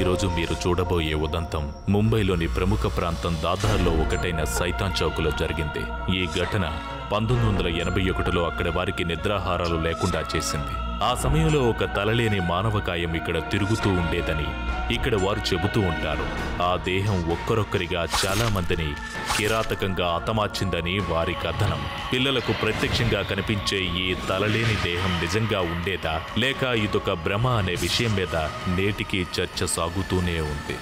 ఈరోజు మీరు చూడబోయే ఉదంతం ముంబైలోని ప్రముఖ ప్రాంతం దాదార్లో ఒకటైన సైతాన్ చౌక్లో జరిగింది. ఈ ఘటన 1981లో అక్కడి వారికి నిద్రాహారాలు లేకుండా చేసింది. ఆ సమయంలో ఒక తలలేని మానవకాయం ఇక్కడ తిరుగుతూ ఉండేదని ఇక్కడ వారు చెబుతూ ఉంటారు. ఆ దేహం ఒక్కరొక్కరిగా చాలా మందిని కిరాతకంగా హతమార్చిందని వారి కథనం. పిల్లలకు ప్రత్యక్షంగా కనిపించే ఈ తలలేని దేహం నిజంగా ఉండేదా లేక ఇదొక భ్రమ అనే విషయం మీద నేటికి చర్చ సాగుతూనే ఉంది.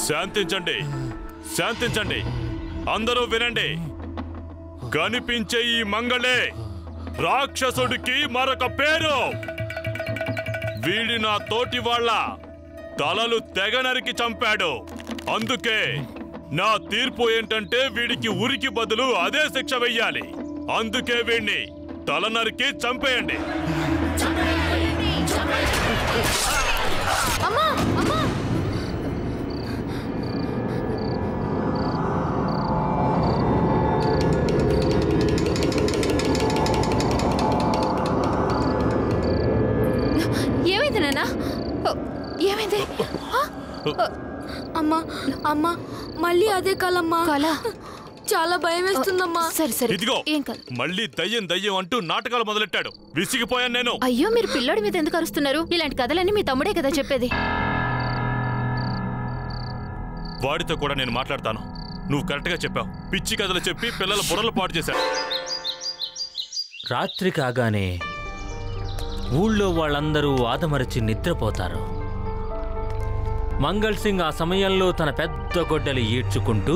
శాంతించండి, శాంతించండి, అందరూ వినండి. కనిపించే ఈ మంగళే రాక్షసుడికి మరొక పేరు. వీడి నా తోటి వాళ్ళ తలలు తెగ నరికి చంపాడు. అందుకే నా తీర్పు ఏంటంటే వీడికి ఉరికి బదులు అదే శిక్ష వెయ్యాలి. అందుకే వీడిని తల నరికి చంపేయండి. ఏమైంది నాన్న? ఏమైంది? అమ్మా అమ్మా, మళ్ళీ అదే కలమ్మా. కల చాలా భయం వేస్తుందమ్మా. సరే సరే, ఇదిగో ఏం కాదు. మళ్ళీ దయ్యం దయ్యం అంటూ నాటకాలు మొదలెట్టాడు. విసిగిపోయాను నేను. అయ్యో, మీరు పిల్లోడి మీద ఎందుకు అరుస్తున్నారు? ఇలాంటి కథలన్నీ మీ తమ్ముడే కదా చెప్పేది. వాడితో కూడా నేను మాట్లాడతాను. నువ్వు కరెక్ట్గా చెప్పావు. పిచ్చి కథలు చెప్పి పిల్లల బుర్రలు పాడు చేశాడు. రాత్రి కాగానే ఊళ్ళో వాళ్ళందరూ ఆదమరచి నిద్రపోతారు. మంగళ్ సింగ్ ఆ సమయంలో తన పెద్ద గొడ్డలి ఈడ్చుకుంటూ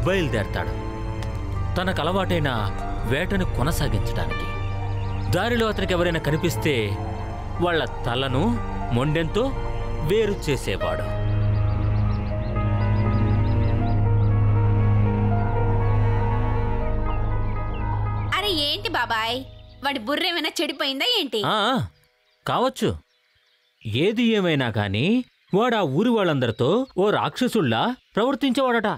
బయలుదేరతాడు తనకు అలవాటైన వేటను కొనసాగించడానికి. దారిలో అతనికి ఎవరైనా కనిపిస్తే వాళ్ళ తలను మొండెంతో వేరు చేసేవాడు. అరే ఏంటి బాబాయ్, వాడి బుర్రేమైనా చెడిపోయిందా ఏంటి? కావచ్చు. ఏది ఏమైనా కాని వాడు ఆ ఊరి వాళ్ళందరితో ఓ రాక్షసుల్లా ప్రవర్తించేవాడట.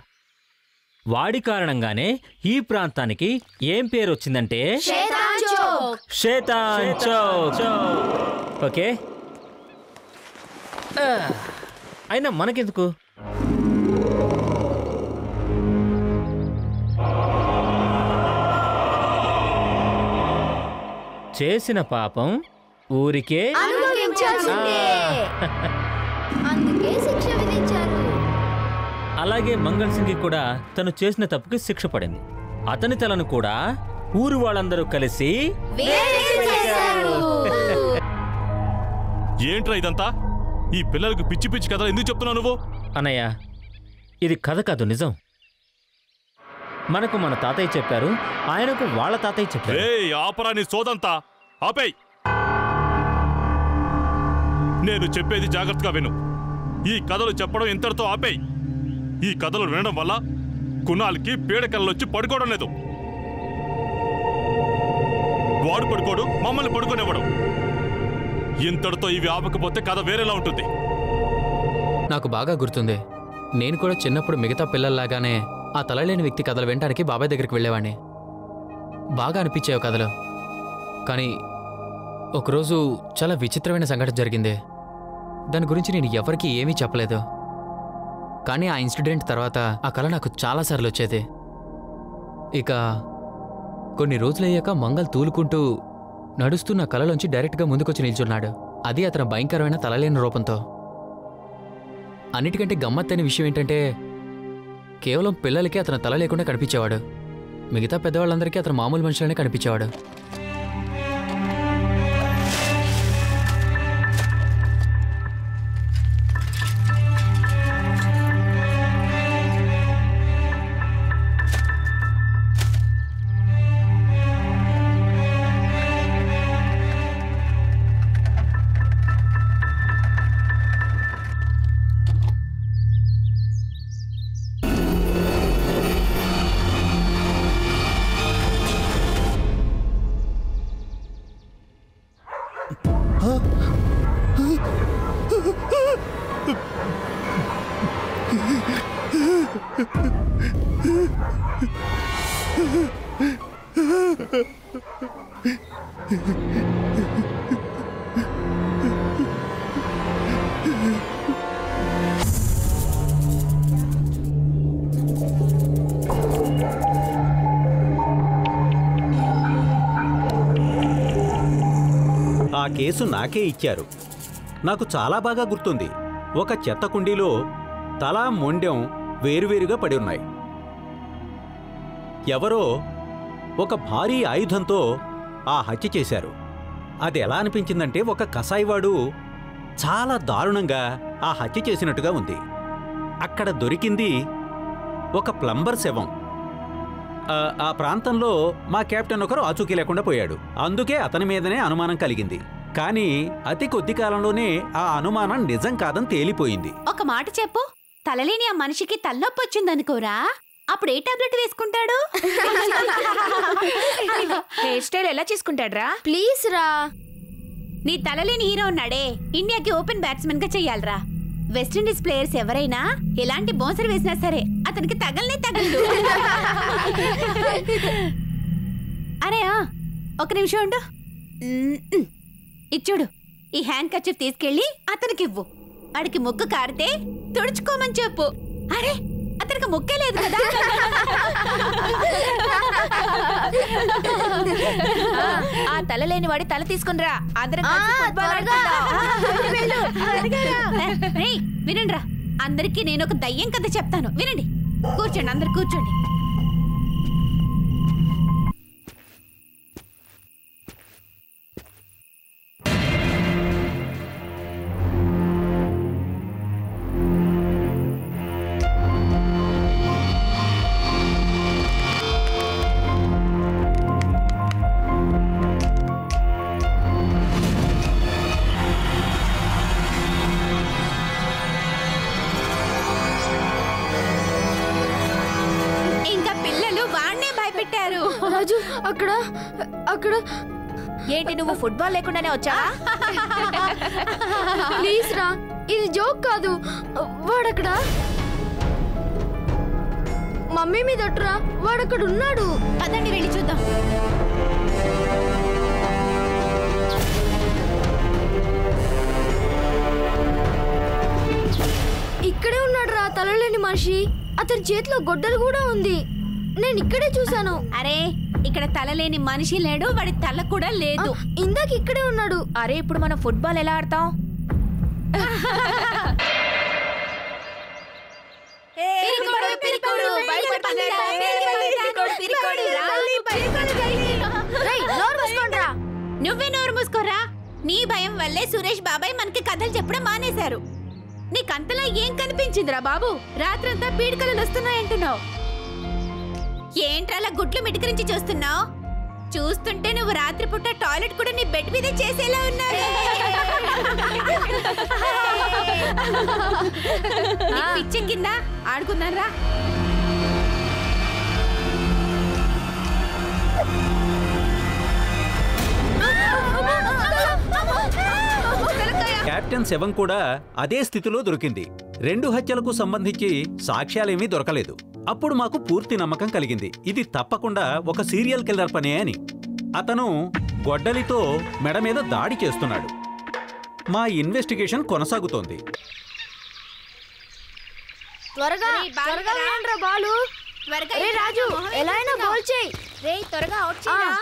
వాడి కారణంగానే ఈ ప్రాంతానికి ఏం పేరు వచ్చిందంటే శేతాన్ చౌక్. ఓకే, అయినా మనకెందుకు? చేసిన పాపం ఊరికే అలాగే మంగళ్ సింగ్ కూడా తను చేసిన తప్పుకి శిక్ష పడింది. అతని తలను కూడా ఊరు వాళ్ళందరూ కలిసి ఏంట్రా ఇదంతా? ఈ పిల్లలకు పిచ్చి పిచ్చి కథలు ఎందుకు చెప్తున్నావు నువ్వు? అన్నయ్య, ఇది కథ కాదు, నిజం. మనకు మన తాతయ్య చెప్పారు, ఆయనకు వాళ్ళ తాతయ్య చెప్పారు. ఆపరా నీ సోదంతా, ఆపేయ్. నేను చెప్పేది జాగ్రత్తగా విను. ఈ కథలు చెప్పడం ఇంతటితో ఆపేయ్. ఈ కథలు వినడం వల్ల కునాల్కి పీడకలొచ్చి పడుకోవడం లేదు. వాడు పడుకోడు, మమ్మల్ని పడుకోనివ్వడు. ఇంతటితో ఇవి ఆపకపోతే కథ వేరేలా ఉంటుంది. నాకు బాగా గుర్తుంది. నేను కూడా చిన్నప్పుడు మిగతా పిల్లల్లాగానే ఆ తలలేని వ్యక్తి కథలు వినడానికి బాబాయ్ దగ్గరికి వెళ్ళేవాడిని. బాగా అనిపించేవి కథలు. కానీ ఒకరోజు చాలా విచిత్రమైన సంఘటన జరిగింది. దాని గురించి నేను ఎవరికీ ఏమీ చెప్పలేదు. కానీ ఆ ఇన్సిడెంట్ తర్వాత ఆ కళ నాకు చాలాసార్లు వచ్చేది. ఇక కొన్ని రోజులయ్యాక మంగళ్ తూలుకుంటూ నడుస్తున్న కళలోంచి డైరెక్ట్గా ముందుకొచ్చి నిల్చున్నాడు. అది అతని భయంకరమైన తలలేని రూపంతో. అన్నిటికంటే గమ్మత్తైన విషయం ఏంటంటే కేవలం పిల్లలకి అతను తల లేకుండా కనిపించేవాడు. మిగతా పెద్దవాళ్ళందరికీ అతను మామూలు మనుషులనే కనిపించేవాడు. ఆ కేసు నాకే ఇచ్చారు. నాకు చాలా బాగా గుర్తుంది. ఒక చెత్త కుండీలో తల మొండెం వేరువేరుగా పడి ఉన్నాయి. ఎవరో ఒక భారీ ఆయుధంతో ఆ హత్య చేశారు. అది ఎలా అనిపించిందంటే ఒక కసాయివాడు చాలా దారుణంగా ఆ హత్య చేసినట్టుగా ఉంది. అక్కడ దొరికింది ఒక ప్లంబర్ శవం. ఆ ప్రాంతంలో మా కెప్టెన్ ఒకరు ఆచూకీ లేకుండా పోయాడు. అందుకే అతని మీదనే అనుమానం కలిగింది. కానీ అతి కొద్ది కాలంలోనే ఆ అనుమానం నిజం కాదని తేలిపోయింది. ఒక మాట చెప్పు, తలలేని ఆ మనిషికి తలనొప్పి వచ్చిందనుకోరా, అప్పుడు ఏ టాబ్లెట్ వేసుకుంటాడు? హెయిర్ స్టైల్ ఎలా చేసుకుంటాడ్రా? ప్లీజ్ రా. నీ తలలేని హీరో ఉన్నాడే, ఇండియాకి ఓపెన్ బ్యాట్స్మెన్ గా చెయ్యాలరా. వెస్టిండీస్ ప్లేయర్స్ ఎవరైనా ఎలాంటి బౌన్సర్ వేసినా సరే అతనికి తగలనే తగలదు. అరే ఒక నిమిషం ఉండు. ఇచ్చుడు, ఈ హ్యాండ్ కర్చీఫ్ తీసుకెళ్ళి అతనికి ఇవ్వు. అడికి ముక్కు కారితే తుడుచుకోమని చెప్పు. అరే అతనికి ముక్కే లేదు కదా. ఆ తల లేని వాడి తల తీసుకునిరా. అందరం వినండి రా, అందరికీ నేను ఒక దయ్యం కథ చెప్తాను, వినండి. కూర్చోండి, అందరు కూర్చోండి. రాజు అక్కడ అక్కడ ఏంటి, నువ్వు ఫుట్బాల్ లేకుండానే వచ్చావా? ప్లీజ్ రా, ఇది జోక్ కాదు. వాడక్కడ మమ్మీ మీద ఒట్టురా, వాడక్కడ ఉన్నాడు. పదండి వెళ్ళి చూద్దాం. ఇక్కడే ఉన్నాడు రా తలలేని మనిషి. అతని చేతిలో గొడ్డలు కూడా ఉంది. నేను ఇక్కడే చూశాను. అరే ఇక్కడ తలలేని మనిషి లేడు, వాడి తల కూడా లేదు. ఇందాక ఇక్కడే ఉన్నాడు. అరే ఇప్పుడు మనం ఫుట్బాల్ ఎలా ఆడతాం? నువ్వే నోరు మూసుకోరా. నీ భయం వల్లే సురేష్ బాబాయ్ మనకి కథలు చెప్పడం మానేశారు. నీకంతలా ఏం కనిపించిందిరా బాబు? రాత్రంతా పీడికలు వస్తున్నాయంటున్నావు. ఏంట్రలా గుడ్లు మిటికరించి చూస్తున్నావు? చూస్తుంటే నువ్వు రాత్రిపూట టాయిలెట్ కూడా నీ బెడ్ మీద చేసేలా ఉన్నావు. పిచ్చి కింద ఆడుకున్నారా? కెప్టెన్ శవం కూడా అదే స్థితిలో దొరికింది. 2 హత్యలకు సంబంధించి సాక్ష్యాలేమీ దొరకలేదు. అప్పుడు మాకు పూర్తి నమ్మకం కలిగింది, ఇది తప్పకుండా ఒక సీరియల్ కిల్లర్ పనే అని. అతను గొడ్డలితో మెడ మీద దాడి చేస్తున్నాడు. మా ఇన్వెస్టిగేషన్ కొనసాగుతోంది. త్వరగా బాలు. రాజు ఎలా అయినా గోల్ చేయి. త్వరగా అవుట్ చేయరా.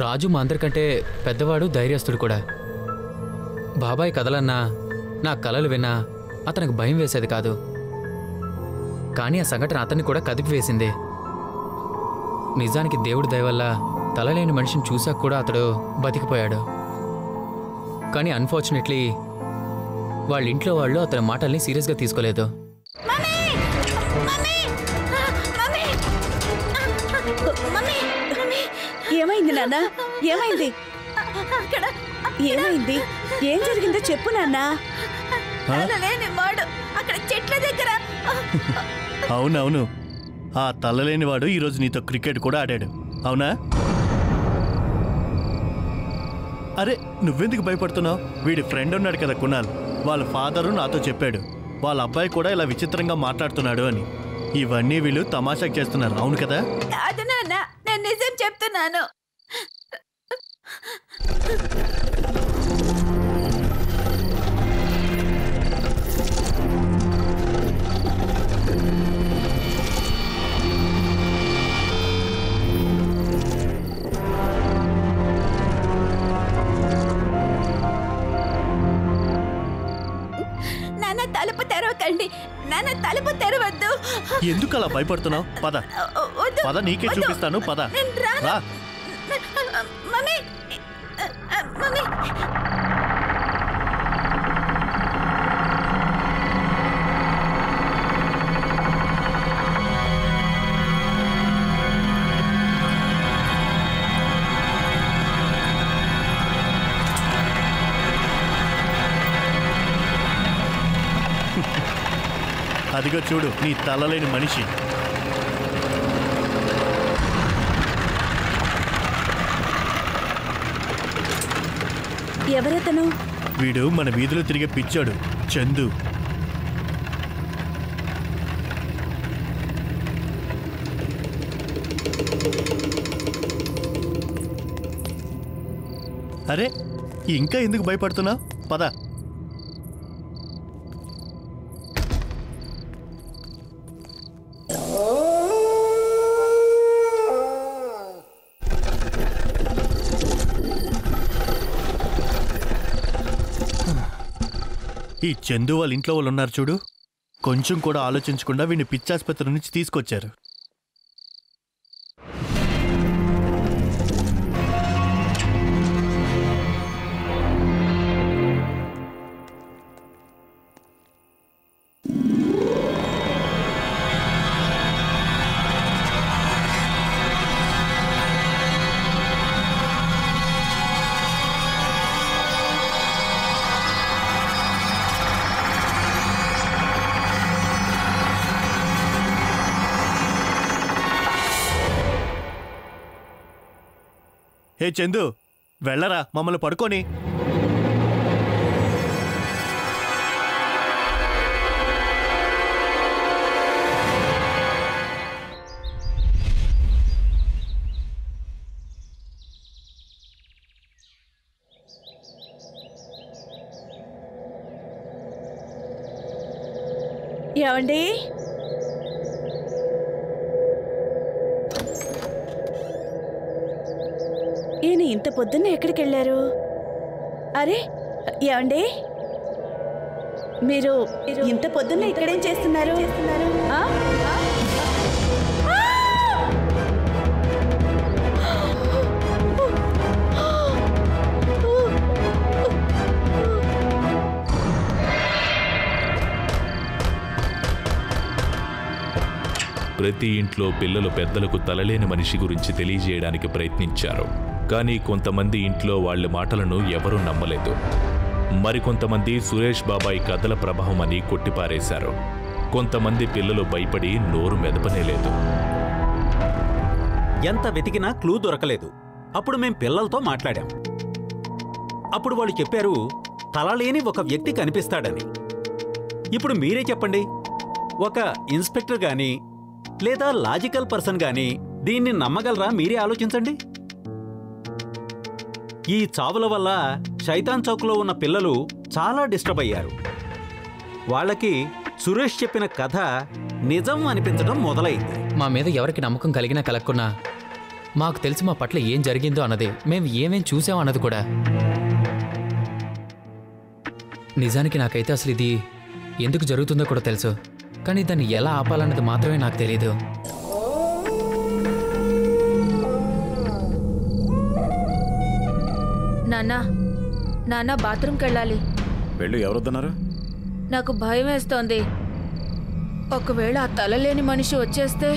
రాజు మా అందరికంటే పెద్దవాడు, ధైర్యస్తుడు కూడా. బాబాయ్ కథలన్నా, నా కలలు విన్నా అతనికి భయం వేసేది కాదు. కానీ ఆ సంఘటన అతన్ని కూడా కదిపివేసింది. నిజానికి దేవుడి దయ వల్ల తలలేని మనిషిని చూశాక కూడా అతడు బతికిపోయాడు. కానీ అన్ఫార్చునేట్లీ వాళ్ళ ఇంట్లో వాళ్ళు అతని మాటల్ని సీరియస్గా తీసుకోలేదు. ఏమైంది నాన్న? ఏమైంది? ఏమైంది? ఏం జరిగిందో చెప్పు నాన్న. అక్కడ చెట్ల దగ్గర. అవునవును, ఆ తలలేనివాడు ఈరోజు నీతో క్రికెట్ కూడా ఆడాడు, అవునా? అరే, నువ్వెందుకు భయపడుతున్నావు? వీడి ఫ్రెండ్ ఉన్నాడు కదా కునాల్, వాళ్ళ ఫాదరు నాతో చెప్పాడు వాళ్ళ అబ్బాయి కూడా ఇలా విచిత్రంగా మాట్లాడుతున్నాడు అని. ఇవన్నీ వీళ్ళు తమాషాకి చేస్తున్నారు, అవును కదా? కాదు నాన్న, నేను నిజం చెప్తున్నాను. నాన్న తలుపు తెరవకండి, నాన్న తలుపు తెరవద్దు. ఎందుకు అలా భయపడుతున్నావు? పద పద, నీకే చూపిస్తాను, పద రా. Mummy, mummy. అదిగో చూడు, నీ తలలేని మనిషి. ఎవరతను? వీడు మన వీధిలో తిరిగే పిచ్చాడు, చందు. అరే, ఇంకా ఎందుకు భయపడుతున్నావు? పద. ఈ చందు వాళ్ళ ఇంట్లో వాళ్ళు ఉన్నారు చూడు, కొంచెం కూడా ఆలోచించకుండా వీడిని పిచ్చాసుపత్రి నుంచి తీసుకొచ్చారు. హే చందు, వెళ్ళరా, మమ్మల్ని పడుకొని. ఏమండి? ఈయన ఇంత పొద్దున్న ఎక్కడికి వెళ్ళారు? అరే ఏమండి, మీరు ఇంత పొద్దున్న ఇక్కడేం చేస్తున్నారు? ప్రతి ఇంట్లో పిల్లలు పెద్దలకు తలలేని మనిషి గురించి తెలియజేయడానికి ప్రయత్నించారు. కానీ కొంతమంది ఇంట్లో వాళ్ళ మాటలను ఎవరూ నమ్మలేదు. మరికొంతమంది సురేష్ బాబాయ్ కథల ప్రభావం అని కొట్టిపారేశారు. కొంతమంది పిల్లలు భయపడి నోరు మెదపనేలేదు. ఎంత వెతికినా క్లూ దొరకలేదు. అప్పుడు మేం పిల్లలతో మాట్లాడాం. అప్పుడు వాళ్ళు చెప్పారు తలలేని ఒక వ్యక్తి కనిపిస్తాడని. ఇప్పుడు మీరే చెప్పండి, ఒక ఇన్స్పెక్టర్ గాని లేదా లాజికల్ పర్సన్ గాని దీన్ని నమ్మగలరా? మీరే ఆలోచించండి. ఈ చావుల వల్ల శైతాన్ చౌక్లో ఉన్న పిల్లలు చాలా డిస్టర్బ్ అయ్యారు. వాళ్ళకి సురేష్ చెప్పిన కథ నిజం అనిపించడం మొదలైంది. మా మీద ఎవరికి నమ్మకం కలిగినా కలక్కున్నా మాకు తెలిసి మా పట్ల ఏం జరిగిందో అన్నది, మేము ఏమేం చూసాం అన్నది కూడా. నిజానికి నాకైతే అసలు ఇది ఎందుకు జరుగుతుందో కూడా తెలుసు, కానీ దాన్ని ఎలా ఆపాలన్నది మాత్రమే నాకు తెలియదు. నాన్న బాత్రూమ్కి వెళ్ళాలి. వెళ్ళు. ఎవరొద్దన్నారు? నాకు భయం వేస్తోంది. ఒకవేళ ఆ తలలేని మనిషి వచ్చేస్తే?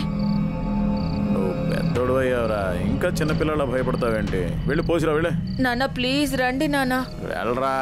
నువ్వు పెద్దోడు అయ్యావరా, ఇంకా చిన్నపిల్లలా భయపడతావేంటి? వెళ్ళి పోసిరా, వెళ్ళే. నాన్న ప్లీజ్ రండి నాన్న. వెళ్ళరా.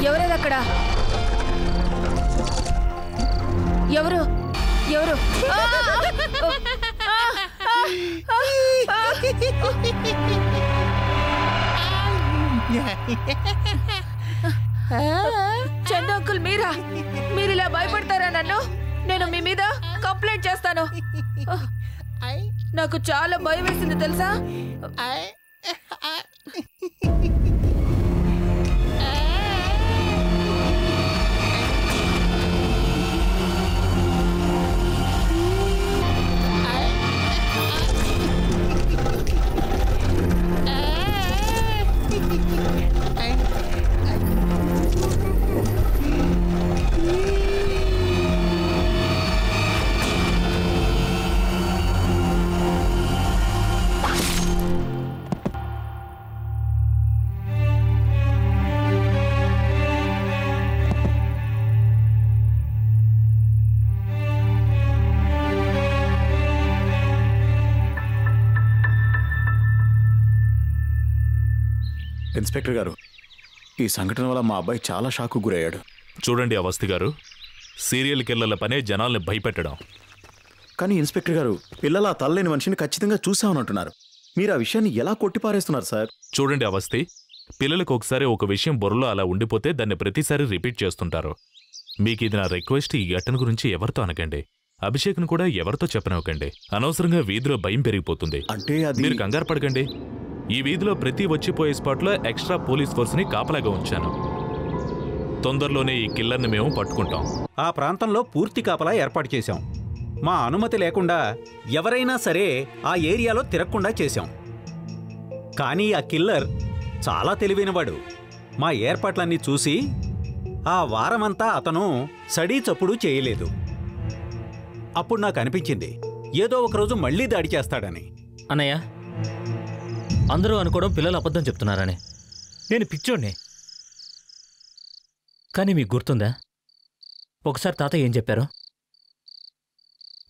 ఎవరది అక్కడ? ఎవరు ఎవరు? చందు అంకుల్, మీరా? మీరు ఇలా భయపడతారా నన్ను? నేను మీ మీద కంప్లైంట్ చేస్తాను. నాకు చాలా భయం వేసింది తెలుసా? ఇన్స్పెక్టర్ గారు, ఈ సంఘటన వల్ల మా అబ్బాయి చాలా షాకు గురయ్యాడు. చూడండి అవస్థి గారు, సీరియల్ కిల్లర్ల పనే జనాల్ని భయపెట్టడం. కానీ ఇన్స్పెక్టర్ గారు, పిల్లల ఆ తల్లేని మనిషిని ఖచ్చితంగా చూసామనంటున్నారు. మీరు ఆ విషయాన్ని ఎలా కొట్టిపారేస్తున్నారు సార్? చూడండి అవస్థి, పిల్లలకు ఒకసారి ఒక విషయం బుర్రలో అలా ఉండిపోతే దాన్ని ప్రతిసారి రిపీట్ చేస్తుంటారు. మీకు ఇది నా రిక్వెస్ట్. ఈ ఘటన గురించి ఎవరితో అనకండి. అభిషేక్ను కూడా ఎవరితో చెప్పనివ్వకండి. అనవసరంగా వీధిలో భయం పెరిగిపోతుంది. అంటే అది మీరు కంగారు పడకండి. ఈ వీధిలో ప్రతి వచ్చిపోయే స్పాట్లో ఎక్స్ట్రా పోలీస్ ఫోర్స్ని కాపలాగా ఉంచాను. తొందరలోనే ఈ కిల్లర్ని మేము పట్టుకుంటాం. ఆ ప్రాంతంలో పూర్తి కాపలా ఏర్పాటు చేశాం. మా అనుమతి లేకుండా ఎవరైనా సరే ఆ ఏరియాలో తిరగకుండా చేశాం. కానీ ఆ కిల్లర్ చాలా తెలివైనవాడు. మా ఏర్పాట్లన్నీ చూసి ఆ వారమంతా అతను సడీ చప్పుడు చేయలేదు. అప్పుడు నాకు అనిపించింది ఏదో ఒకరోజు మళ్ళీ దాడి చేస్తాడని. అన్నయ్య, అందరూ అనుకోవడం పిల్లలు అబద్ధం చెప్తున్నారని. నేను పిచ్చోడ్ని. కానీ మీకు గుర్తుందా ఒకసారి తాతయ్య ఏం చెప్పారు?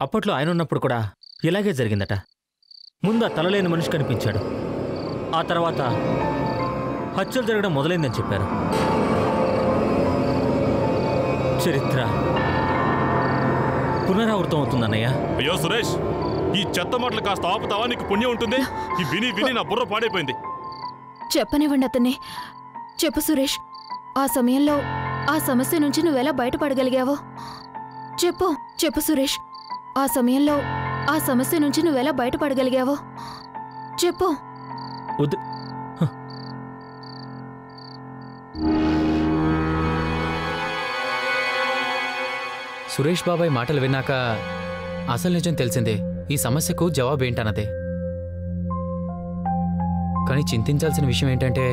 అప్పట్లో ఆయన ఉన్నప్పుడు కూడా ఇలాగే జరిగిందట. ముందు ఆ తలలేని మనిషి కనిపించాడు, ఆ తర్వాత హత్యలు జరగడం మొదలైందని చెప్పారు. చరిత్ర పునరావృతం అవుతుందన్నయ్య. అయ్యో సురేష్, ఈ చెత్త మాటలు కాస్త ఆపుతావా? నీకు పుణ్యం ఉంటుంది. ఈ విని విని నా బుర్ర పాడైపోయింది. చెప్పనివ్వండి అతన్ని. చెప్పు సురేష్, ఆ సమయంలో ఆ సమస్య నుంచి నువ్వెలా బయటపడగలిగావో చెప్పు. చెప్పు సురేష్, ఆ సమయంలో ఆ సమస్య నుంచి నువ్వెలా బయటపడగలిగావో చెప్పు. సురేష్ బాబాయ్ మాటలు విన్నాక అసలు నిజం తెలిసిందే. ఈ సమస్యకు జవాబు ఏంటన్నదే. కానీ చింతించాల్సిన విషయం ఏంటంటే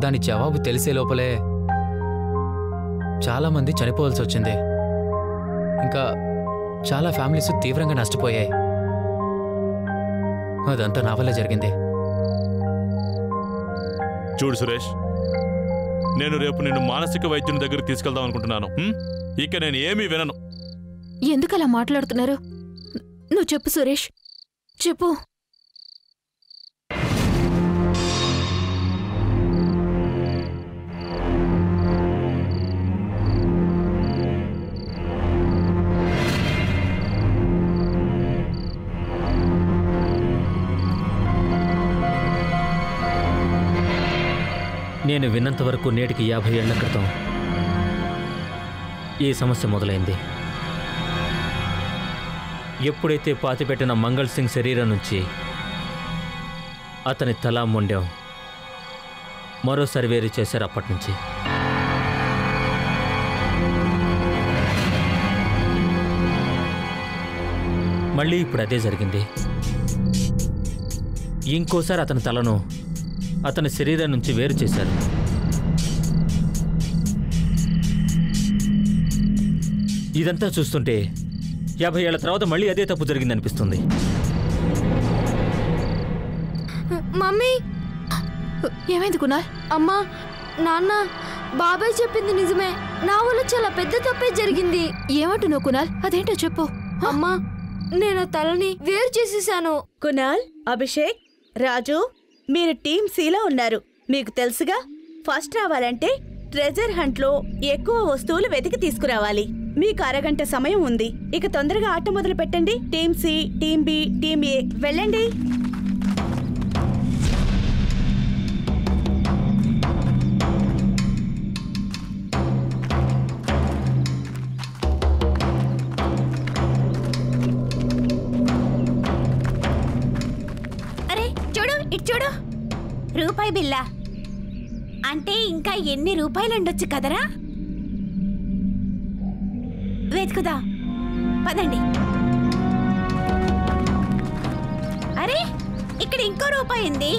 దాని జవాబు తెలిసే లోపలే చాలామంది చనిపోవాల్సి వచ్చింది. ఇంకా చాలా ఫ్యామిలీస్ తీవ్రంగా నష్టపోయాయి. అదంతా నా వల్లే జరిగింది. చూడు సురేష్, నేను రేపు నిన్ను మానసిక వైద్యుని దగ్గరికి తీసుకెళ్దాం అనుకుంటున్నాను. ఇక నేను ఏమీ వినను. ఎందుకలా మాట్లాడుతున్నారు? నువ్వు చెప్పు సురేష్, చెప్పు. నేను విన్నంతవరకు నేటికి 50 ఏళ్ల క్రితం ఈ సమస్య మొదలైంది. ఎప్పుడైతే పాతిపెట్టిన మంగళ్ సింగ్ శరీరం నుంచి అతని తల మొండెం మరోసారి వేరు చేశారు. అప్పటి నుంచి మళ్ళీ ఇప్పుడు అదే జరిగింది. ఇంకోసారి అతని తలను అతని శరీరం నుంచి వేరు చేశారు. ఇదంతా చూస్తుంటే 50 ఏళ్ల తర్వాత మళ్ళీ అదే తప్పు జరిగిందనిపిస్తుంది. మమ్మీ, ఏమైంది కునాల్? అమ్మా, నాన్న, బాబాయ్ చెప్పింది నిజమే. నా వల్ల చాలా పెద్ద తప్పే జరిగింది. ఏమంటున్నావు కునాల్? అదేంటో చెప్పు. అమ్మా, నేను తలని వేరు చేసేసాను. కునాల్, అభిషేక్, రాజు, మీరు టీమ్ సిలో ఉన్నారు. మీకు తెలుసుగా, ఫస్ట్ రావాలంటే ట్రెజర్ హంట్లో ఎక్కువ వస్తువులు వెతికి తీసుకురావాలి. మీకు అరగంట సమయం ఉంది. ఇక తొందరగా ఆట మొదలు పెట్టండి. Team C, team B, team A, వెళ్ళండి. అరే చూడు, ఇటు చూడు. రూపాయి బిల్లా అంటే ఇంకా ఎన్ని రూపాయలు ఉండొచ్చు కదరా? వెతుకుదా, పదండి. అరే ఇక్కడ ఇంకో రూపాయి ఉంది.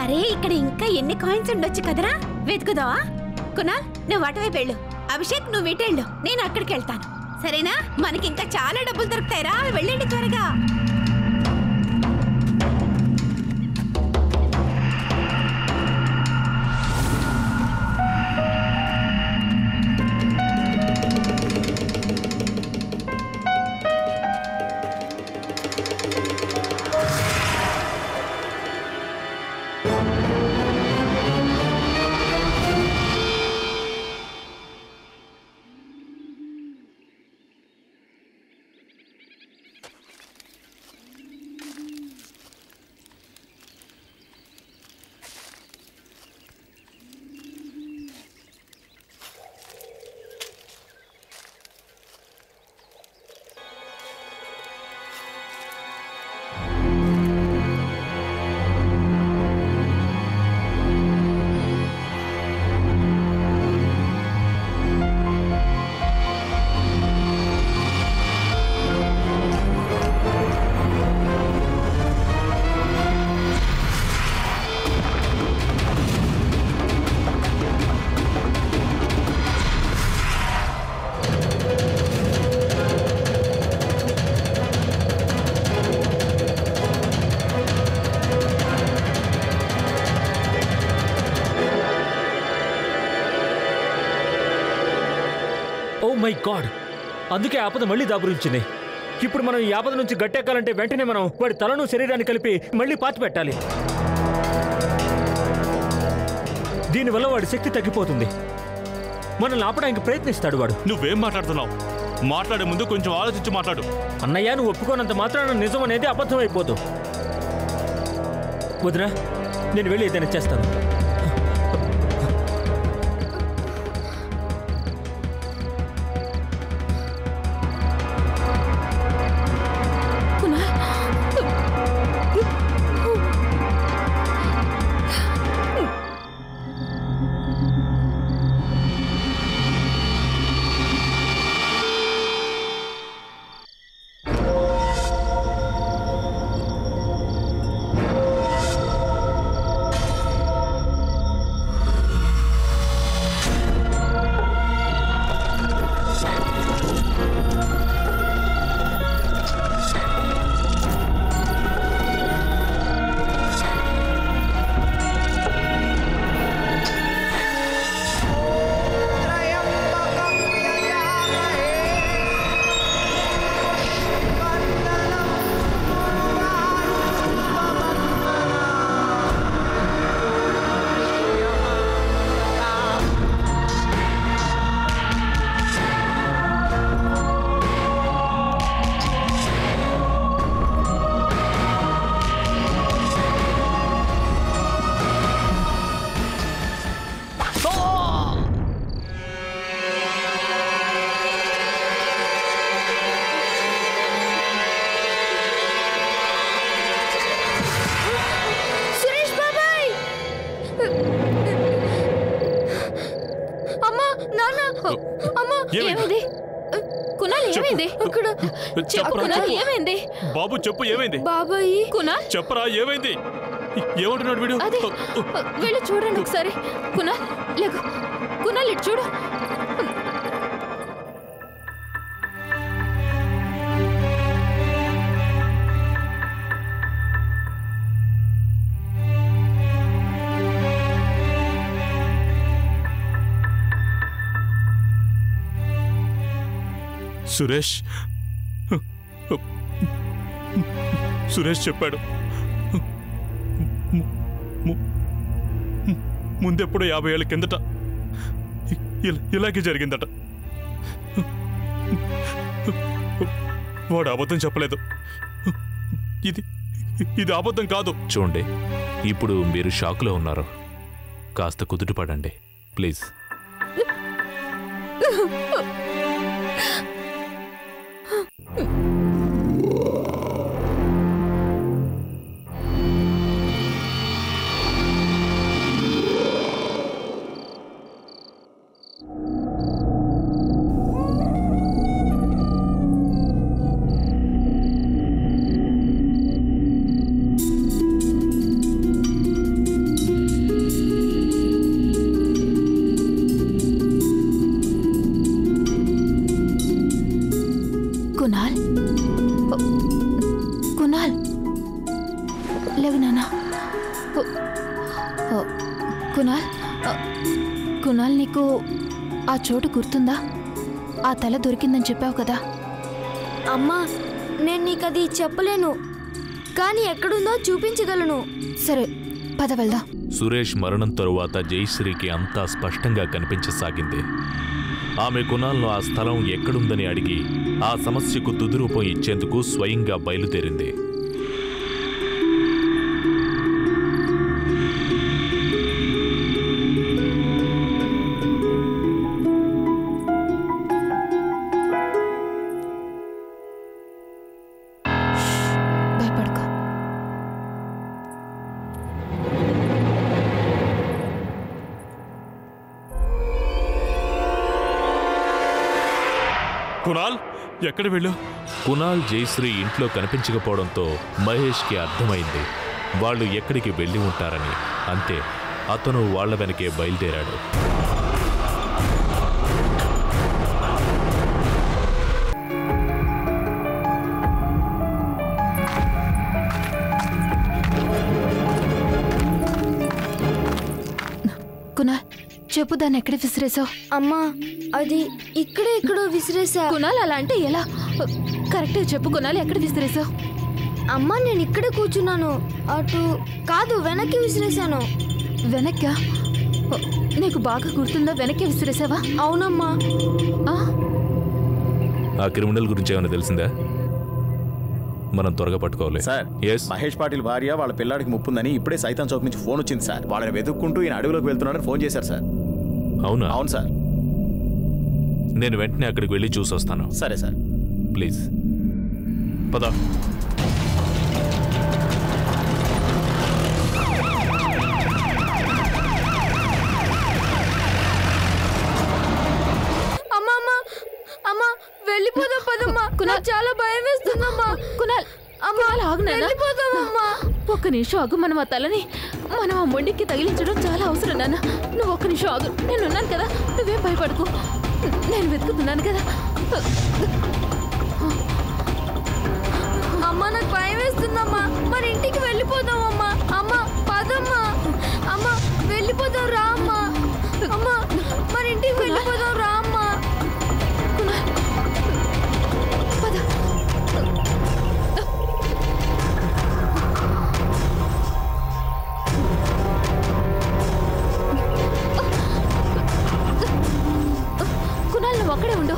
అరే ఇక్కడ ఇంకా ఎన్ని కాయిన్స్ ఉండొచ్చు కదరా? వెతుకుదా. కునాల్, నువ్వు అటువైపు వెళ్ళు. అభిషేక్, నువ్వు ఇటెళ్ళు, నేను అక్కడికి వెళ్తాను. సరేనా? మనకి ఇంకా చాలా డబ్బులు దొరుకుతాయిరా. వెళ్ళండి త్వరగా. మై గాడ్, అందుకే ఆపద మళ్ళీ దాపురించింది. ఇప్పుడు మనం ఈ ఆపద నుంచి గట్టెక్కాలంటే వెంటనే మనం వాడి తలను శరీరాన్ని కలిపి మళ్ళీ పాతి పెట్టాలి. దీనివల్ల వాడి శక్తి తగ్గిపోతుంది. మనల్ని ఆపడానికి ప్రయత్నిస్తాడు వాడు. నువ్వేం మాట్లాడుతున్నావు? మాట్లాడే ముందు కొంచెం ఆలోచించి మాట్లాడు. అన్నయ్య, నువ్వు ఒప్పుకోనంత మాత్రాన నిజం అనేది అబద్ధం అయిపోదు. వదినా, నేను వెళ్ళి ఏదైనా చేస్తాను. నాన్న అమ్మా ఏమైంది కునాల్ ఏమైంది కునాల్ ఏమైంది బాబు చెప్పు ఏమైంది బాబాయ్ కునాల్ చెప్పరా ఏమైంది ఏమంటున్నాడు వీడు అదే వెళ్ళి చూడండి ఒకసారి కునాల్ లేకు కునాల్ ఇటు చూడు సురేష్ చెప్పాడు ముందెప్పుడో 50 ఏళ్ళ కిందట ఇలాగే జరిగిందట. వాడు అబద్ధం చెప్పలేదు. ఇది అబద్ధం కాదు. చూడండి, ఇప్పుడు మీరు షాక్లో ఉన్నారు. కాస్త కుదుటపడండి ప్లీజ్. కునాల్ నీకు ఆ చోటు గుర్తుందా? ఆ తల దొరికిందని చెప్పావు కదా. అమ్మా నేను నీకది చెప్పలేను, కానీ ఎక్కడుందో చూపించగలను. సరే పద వెళ్దాం. సురేష్ మరణం తరువాత జయశ్రీకి అంతా స్పష్టంగా కనిపించసాగింది. ఆమె కునాల్ను ఆ స్థలం ఎక్కడుందని అడిగి ఆ సమస్యకు తుదిరూపం ఇచ్చేందుకు స్వయంగా బయలుదేరింది. కునాల్ ఎక్కడ వెళ్ళు? కునాల్ జయశ్రీ ఇంట్లో కనిపించకపోవడంతో మహేష్కి అర్థమైంది వాళ్ళు ఎక్కడికి వెళ్ళి ఉంటారని. అంతే, అతను వాళ్ల వెనకే బయలుదేరాడు. కునాల్ చెప్పు, దాన్ని ఎక్కడ విసిరేసావు? అమ్మా అది ఇక్కడే ఎక్కడో విసిరేసా. కునాల్ అలా అంటే ఎలా? కరెక్ట్గా చెప్పు కునాల్, ఎక్కడ విసిరేసావు? అమ్మా నేను ఇక్కడే కూర్చున్నాను, అటు కాదు వెనక్కి విసిరేసాను. వెనక్కా? నీకు బాగా గుర్తుందా? వెనక్కి విసిరేసావా? అవునమ్మా. ఆ క్రిమినల్ గురించి ఏమైనా తెలిసిందా? మనం త్వరగా పట్టుకోవాలి సార్. మహేష్ పాటిల్ భార్య వాళ్ళ పిల్లాడికి ముప్పుందని ఇప్పుడే సైతాన్ చౌక్ నుంచి ఫోన్ వచ్చింది సార్. వాళ్ళని వెతుక్కుంటూ ఈయన అడవిలోకి వెళ్తున్నాడని ఫోన్ చేశారు సార్. అవునా? అవును సార్. నేను వెంటనే అక్కడికి వెళ్ళి చూసొస్తాను. సరే సార్. ప్లీజ్ పద. అమ్మా వెళ్ళిపోదాం పదమ్మా. కునాల్ చాలా భయం వేస్తుందమ్మా. కునాల్ వెళ్ళిపోదామమ్మా. ఒక్క నిమిషం ఆగు. మనం ఆ తలని మనం ఆ మొండికి తగిలించడం చాలా అవసరం నాన్న. నువ్వు ఒక్క నిమిషం ఆగు, నేనున్నాను కదా, నువ్వేం భయపడకు, నేను వెతుకుతున్నాను కదా. అమ్మా నాకు భయం వేస్తుందమ్మా, మన ఇంటికి వెళ్ళిపోదామమ్మా. అమ్మా పదమ్మా. అమ్మా వెళ్ళిపోదాం రా అమ్మా. అమ్మా మన ఇంటికి వెళ్ళిపోదాం రా అమ్మా. కునాల్ నువ్వు అక్కడే ఉండు.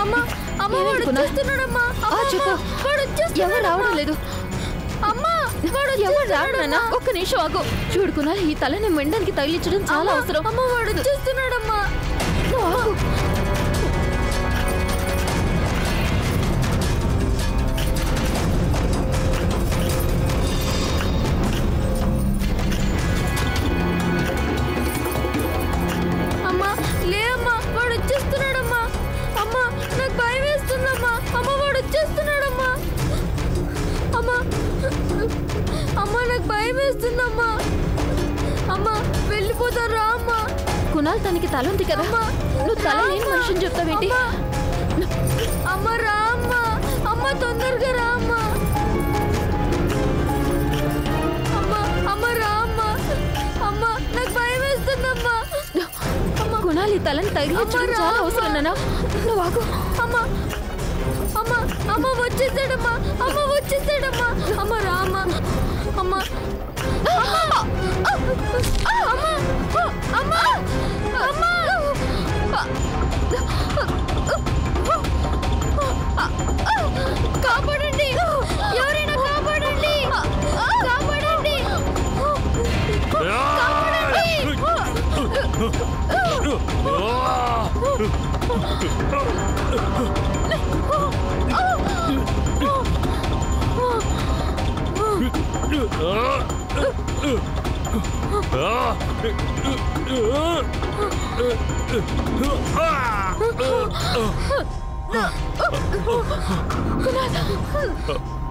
అమ్మా అమ్మ వాడు వచ్చేస్తున్నాడమ్మా. చెప్పు వాడు వచ్చేస్తున్నాడు. ఎవరు రావడం లేదు. అమ్మా వాడు ఎవరు రాడు. ఒక్క నిమిషం ఆగు. చూడు కునాల్, ఈ తలని మెండానికి తగిలించడం చాలా అవసరం. అమ్మ వాడు వచ్చేస్తున్నాడమ్మా. ఆగు. అమ్మా లే అమ్మా, వాడు వచ్చేస్తున్నాడమ్మా. అమ్మా నాకు భయం వేస్తుందమ్మా. అమ్మ వాడు వచ్చేస్తున్నాడమ్మా. అమ్మా అమ్మా నాకు భయం వేస్తుందమ్మా. అమ్మా వెళ్ళిపోతాను రా అమ్మా. కునాల్, తనకి తల ఉంది కదా, నువ్వు తల లేని మనిషిని చెప్తావేంటి? అమ్మ రా అమ్మా. అమ్మ తొందరగా రా అమ్మా. అమ్మా అమ్మ రా అమ్మా. అమ్మా నాకు భయం వేస్తుందమ్మా. కునాల్, ఈ తలని తగిలించడం చాలా అవసరం నాన్న. నువ్వు ఆగు. అమ్మా అమ్మ అమ్మ వచ్చేసాడమ్మా. అమ్మ వచ్చేసాడమ్మా. అమ్మ రా అమ్మా. అమ్మా కాపాడండి, ఎవరైనా కాపాడండి, కాపాడండి,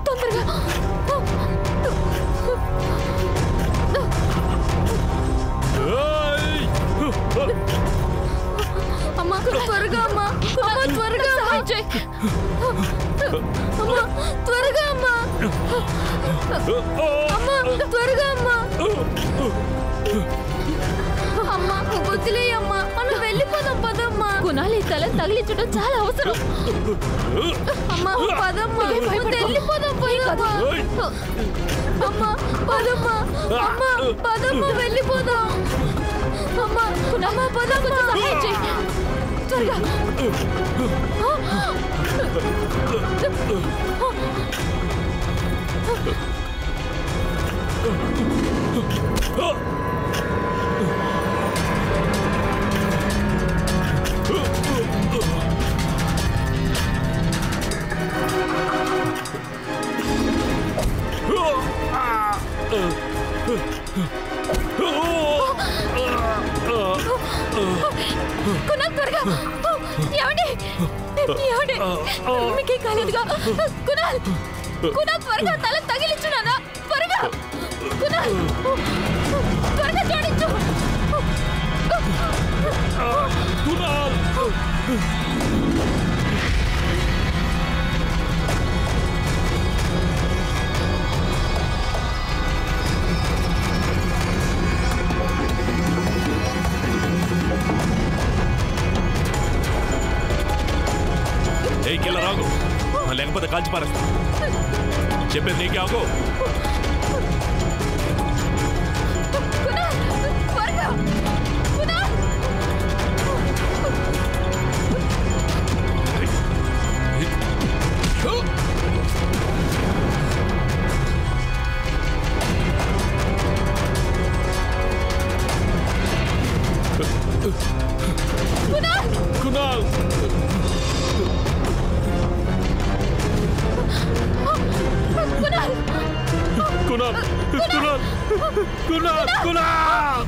తొందరగా అమ్మా త్వరగా అమ్మా. అమ్మా త్వరగా అమ్మా. అమ్మా త్వరగా అమ్మా. అమ్మా త్వరగా అమ్మా. అమ్మా వదిలేయమ్మా, మనం వెళ్ళిపోదాం పదమ్మా. కునాల్, ఈ తలని తగిలించడం చాలా అవసరం. అమ్మా పదమ్మా, వెళ్ళిపోదాం పదమ్మా. అమ్మా పదమ్మా. అమ్మా పదమ్మా వెళ్ళిపోదాం. అమ్మా అమ్మా పదమ్మా. సహాయం చేయి త్వరగా. కునాల్ త్వరగా. ఏమండి ఏమండి, మీకేం కాలేదుగా? కునాల్ కునాల్ త్వరగా తల తగిలించు నాన్న. త్వరగా కునాల్, త్వరగా జోడించు. కునాల్ కిల్ల రాగు, లేకపోతే కాల్చి పారేస్తా. చెప్పేది నీకే ఆగు. కునాల్ కునాల్ కునాల్ కునాల్ కునాల్.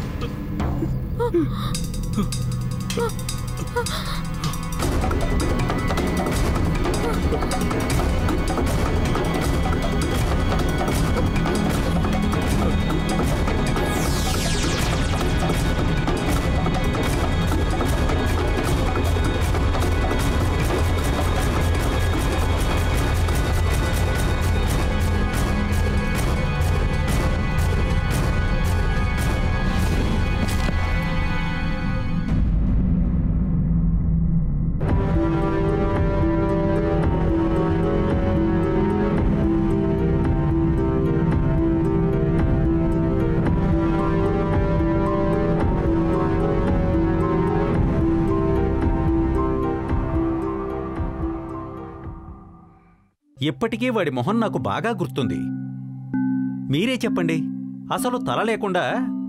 ఇప్పటికీ వాడి మొహం నాకు బాగా గుర్తుంది. మీరే చెప్పండి, అసలు తల లేకుండా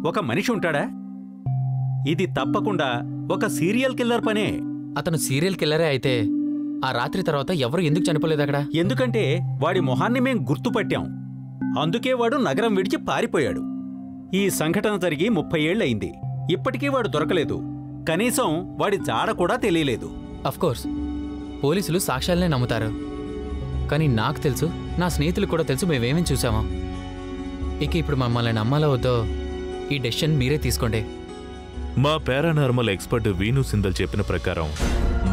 ఒక మనిషి ఉంటాడా? ఇది తప్పకుండా ఒక సీరియల్ కిల్లర్ పనే. అతను సీరియల్ కిల్లరే అయితే ఆ రాత్రి తర్వాత ఎవరు ఎందుకు చనిపోలేదు అక్కడ? ఎందుకంటే వాడి మొహాన్ని మేం గుర్తుపట్టాం. అందుకే వాడు నగరం విడిచి పారిపోయాడు. ఈ సంఘటన జరిగి 30 ఏళ్లయింది. ఇప్పటికీ వాడు దొరకలేదు. కనీసం వాడి జాడ కూడా తెలియలేదు. అఫ్కోర్స్ పోలీసులు సాక్ష్యాలనే నమ్ముతారు. కానీ నాకు తెలుసు, నా స్నేహితులు కూడా తెలుసు మేమేమేం చూసామో. ఇక ఇప్పుడు మమ్మల్ని నమ్మాలో వద్దో ఈ డెసిషన్ మీరే తీసుకోండి. మా పారానార్మల్ ఎక్స్పర్ట్ వీను సిందల్ చెప్పిన ప్రకారం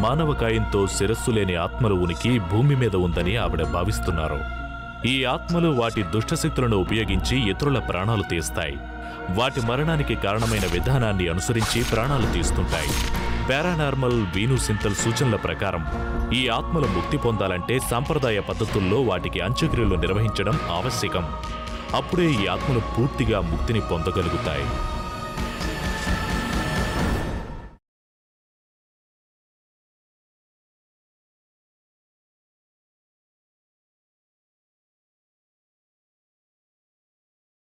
మానవ కాయంతో శిరస్సు లేని ఆత్మల ఉనికి భూమి మీద ఉందని ఆవిడ భావిస్తున్నారు. ఈ ఆత్మలు వాటి దుష్టశక్తులను ఉపయోగించి ఇతరుల ప్రాణాలు తీస్తాయి. వాటి మరణానికి కారణమైన విధానాన్ని అనుసరించి ప్రాణాలు తీస్తుంటాయి. పారానార్మల్ వీను సింతల్ సూచనల ప్రకారం ఈ ఆత్మలు ముక్తి పొందాలంటే సాంప్రదాయ పద్ధతుల్లో వాటికి అంత్యక్రియలు నిర్వహించడం ఆవశ్యకం. అప్పుడే ఈ ఆత్మలు పూర్తిగా ముక్తిని పొందగలుగుతాయి.